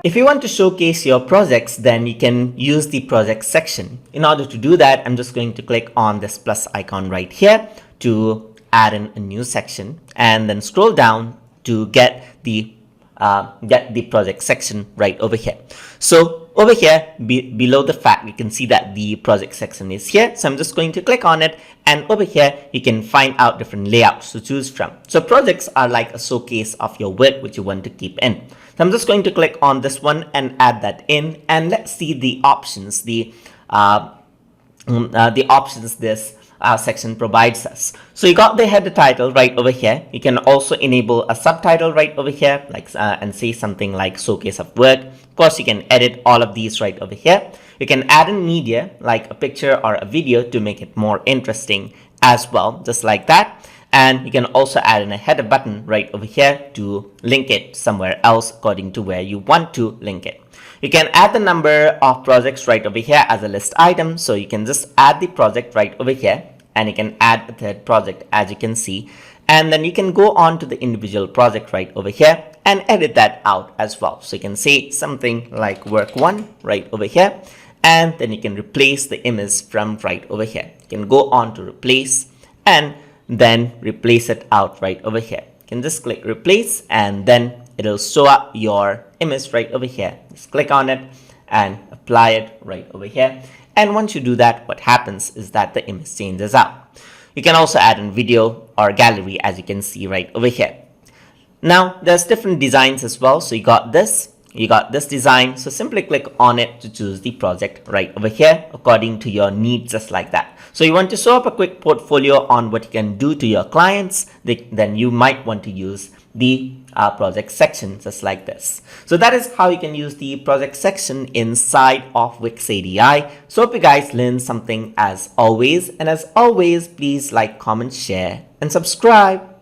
if you want to showcase your projects, then you can use the project section. In order to do that, I'm just going to click on this plus icon right here to add in a new section, and then scroll down to get the project section right over here. So over here below the fact, you can see that the project section is here. So I'm just going to click on it, and over here you can find out different layouts to choose from. So projects are like a showcase of your work which you want to keep in. So I'm just going to click on this one and add that in, and let's see the options the options this section provides us. So you got the header title right over here. You can also enable a subtitle right over here, like and say something like showcase of work. Of course, you can edit all of these right over here. You can add in media like a picture or a video to make it more interesting as well, just like that. And you can also add in a header button right over here to link it somewhere else according to where you want to link it. You can add the number of projects right over here as a list item. So you can just add the project right over here, and you can add a third project as you can see. And then you can go on to the individual project right over here and edit that out as well. So you can say something like work 1 right over here, and then you can replace the image from right over here. You can go on to replace and then replace it out right over here. You can just click replace, and then it'll show up your image right over here. Just click on it and apply it right over here. And once you do that, what happens is that the image changes out. You can also add in video or gallery as you can see right over here. Now there's different designs as well. So you got this design. So simply click on it to choose the project right over here according to your needs, just like that. So you want to show up a quick portfolio on what you can do to your clients, then you might want to use the project section just like this. So that is how you can use the project section inside of Wix ADI. So hope you guys learned something as always. And as always, please like, comment, share, and subscribe.